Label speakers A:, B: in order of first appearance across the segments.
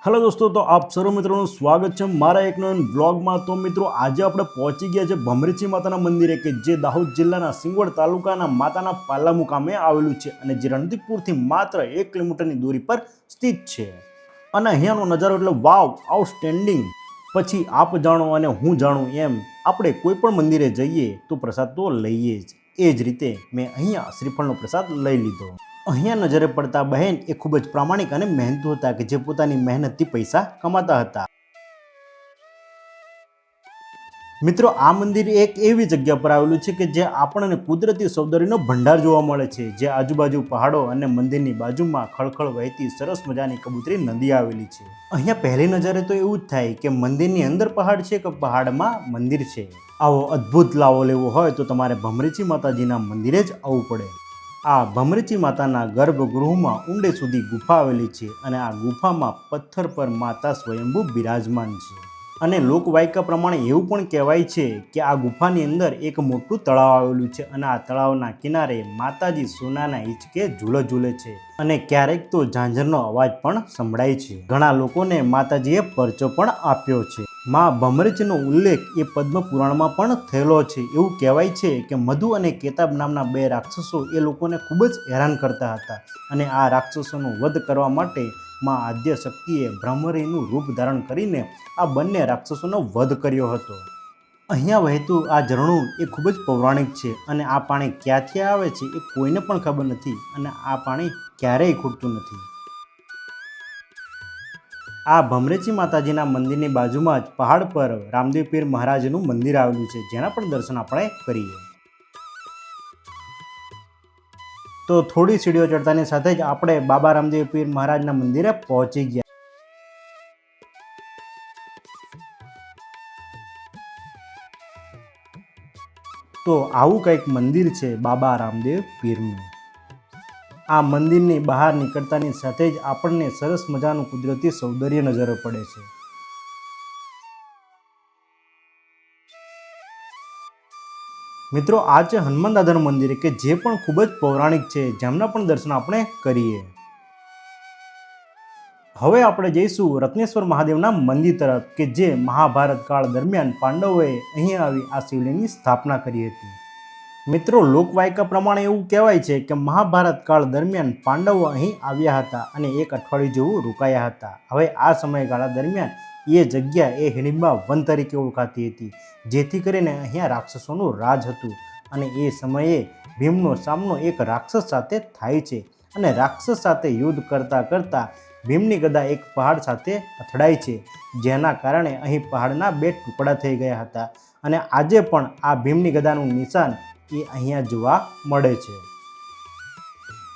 A: Hello दोस्तों, तो आप सर्व मित्रों स्वागत है मारा एक नवीन ब्लॉग में। तो मित्रों आज આપણે પહોંચી ગયા છે ભમરીચી માતાના મંદિરે કે જે દાહોદ જિલ્લાના સિંગવડ તાલુકાના માતાના પાલા મુકામે આવેલું છે અને જે રણદીપપુરથી માત્ર 1 કિલોમીટરની દૂરી પર સ્થિત છે। અને અહીંયાનો નજારો એટલે વાવ, આઉટસ્ટેન્ડિંગ। પછી આપ જાણો અને હું જાણું એમ આપણે કોઈ પણ મંદિરે જઈએ તો પ્રસાદ તો લઈએ જ। એ જ રીતે મેં અહીંયા શ્રીફળનો પ્રસાદ લઈ લીધો। અહીંયા નજરે પડતા બહેન એ ખૂબ જ પ્રામાણિક અને મહેનતુ હતા કે જે પોતાની મહેનતથી પૈસા કમાતા હતા। મિત્રો આ મંદિર એક એવી જગ્યા પર આવેલું છે કે જે આપણને કુદરતી સૌંદર્યનો ભંડાર જોવા મળે છે, જે આજુબાજુ પહાડો અને મંદિરની બાજુમાં ખળખળ વહેતી સરસ મજાની કબૂતરી નદી આવેલી છે। અહીંયા પહેલી નજરે તો એવું જ થાય કે મંદિરની અંદર પહાડ છે કે પહાડમાં મંદિર છે। આવો અદ્ભુત લાવો લેવો હોય તો તમારે ભમરીચી માતાજીના મંદિરે જ આવવું પડે। આ ભમરીચી માતાના ગર્ભગૃહમાં ઊંડે સુધી ગુફા આવેલી છે અને આ ગુફામાં પથ્થર પર માતા સ્વયંભૂ બિરાજમાન છે। અને લોકવાયકા પ્રમાણે એવું પણ કહેવાય છે કે આ ગુફાની અંદર એક મોટું તળાવ આવેલું છે અને આ તળાવના કિનારે માતાજી સોનાના હિંચકે ઝૂલે છે અને ક્યારેક તો ઝાંઝરનો અવાજ પણ સંભળાય છે। ઘણા લોકોને માતાજીએ પરચો પણ આપ્યો છે। માં ભમરીચીનો ઉલ્લેખ એ પદ્મ પુરાણમાં પણ થયેલો છે। એવું કહેવાય છે કે મધુ અને કેતાબ નામના 2 રાક્ષસો એ લોકોને ખૂબ જ હેરાન કરતા હતા અને આ રાક્ષસોનો વધ કરવા માટે માં આદ્ય શક્તિએ ભ્રમરીનું રૂપ ધારણ કરીને આ બંને રાક્ષસોનો વધ કર્યો હતો। અહીંયા વહેતું આ ઝરણું એ ખૂબ જ પૌરાણિક છે અને આ પાણી ક્યાંથી આવે છે એ કોઈને પણ ખબર નથી અને આ પાણી ક્યારેય ખૂટતું નથી। આ ભમરીચી માતાજીના મંદિરની બાજુમાં જ પહાડ પર રામદેવ પીર મહારાજનું મંદિર આવેલું છે, જેના પણ દર્શન આપણે કરીએ। તો થોડી સીડીઓ ચડતાની સાથે જ આપણે બાબા રામદેવ પીર મહારાજના મંદિરે પહોંચી ગયા। તો આવું કંઈક મંદિર છે બાબા રામદેવ પીરનું। આ મંદિરની બહાર નીકળતાની સાથે જ આપણને સરસ મજાનું કુદરતી સૌંદર્ય નજરે પડે છે। મિત્રો આ છે હનુમાન દાદાનું મંદિર કે જે પણ ખૂબ જ પૌરાણિક છે, જેમના પણ દર્શન આપણે કરીએ। હવે આપણે જઈશું રત્નેશ્વર મહાદેવના મંદિર તરફ કે જે મહાભારત કાળ દરમિયાન પાંડવોએ અહીં આવી આ શિવલિંગની સ્થાપના કરી હતી। મિત્રો લોકવાયકા પ્રમાણે એવું કહેવાય છે કે મહાભારત કાળ દરમિયાન પાંડવો અહીં આવ્યા હતા અને 1 અઠવાડિયું જેવું રોકાયા હતા। હવે આ સમયગાળા દરમિયાન એ જગ્યા એ હિડિંબા વન તરીકે ઓળખાતી હતી, જેથી કરીને અહીંયા રાક્ષસોનું રાજ હતું અને એ સમયે ભીમનો સામનો એક રાક્ષસ સાથે થાય છે અને રાક્ષસ સાથે યુદ્ધ કરતાં ભીમની ગદા એક પહાડ સાથે અથડાય છે, જેના કારણે અહીં પહાડના 2 ટુકડા થઈ ગયા હતા અને આજે પણ આ ભીમની ગદાનું નિશાન એ અહીંયા જોવા મળે છે।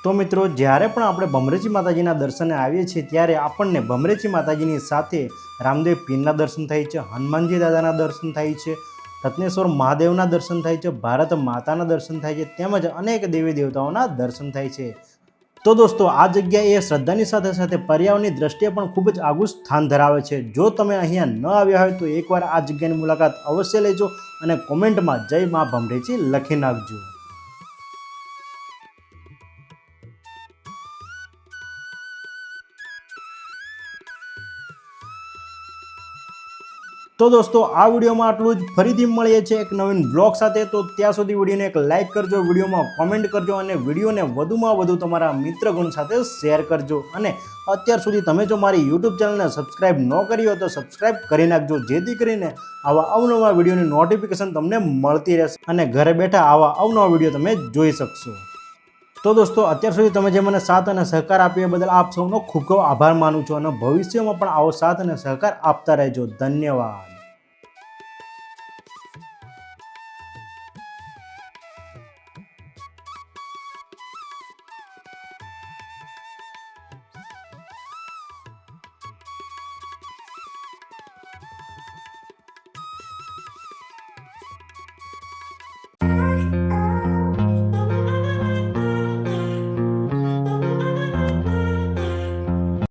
A: તો મિત્રો જ્યારે પણ આપણે ભમરીચી માતાજીના દર્શને આવીએ છીએ ત્યારે આપણને ભમરીચી માતાજીની સાથે રામદેવ પીરના દર્શન થાય છે, હનુમાનજી દાદાના દર્શન થાય છે, રત્નેશ્વર મહાદેવના દર્શન થાય છે, ભારત માતાના દર્શન થાય છે, તેમજ અનેક દેવી દેવતાઓના દર્શન થાય છે। તો દોસ્તો આ જગ્યા એ શ્રદ્ધાની સાથે સાથે પર્યાવરણની દ્રષ્ટિએ પણ ખૂબ જ આગવું સ્થાન ધરાવે છે। જો તમે અહીંયા ન આવ્યા હોય તો એકવાર આ જગ્યાની મુલાકાત અવશ્ય લેજો અને કોમેન્ટમાં જય મા ભમરીચી લખી નાખજો। તો દોસ્તો આ વિડીયોમાં આટલું જ। ફરીથી મળીએ છીએ એક નવીન બ્લોગ સાથે। તો ત્યાં સુધી વિડીયોને એક લાઇક કરજો, વિડીયોમાં કોમેન્ટ કરજો અને વિડીયોને વધુમાં વધુ તમારા મિત્રગણ સાથે શેર કરજો। અને અત્યાર સુધી તમે જો મારી યુટ્યુબ ચેનલને સબસ્ક્રાઈબ ન કરી હોય તો સબસ્ક્રાઈબ કરી નાખજો, જેથી કરીને આવા અવનવા વિડીયોની નોટિફિકેશન તમને મળતી રહેશે અને ઘરે બેઠા આવા અવનવા વિડીયો તમે જોઈ શકશો। તો દોસ્તો અત્યાર સુધી તમે જે મને સાથ અને સહકાર આપ્યો એ બદલ આપ સૌનો ખૂબ ખૂબ આભાર માનું છું અને ભવિષ્યમાં પણ આવો સાથ અને સહકાર આપતા રહેજો। ધન્યવાદ।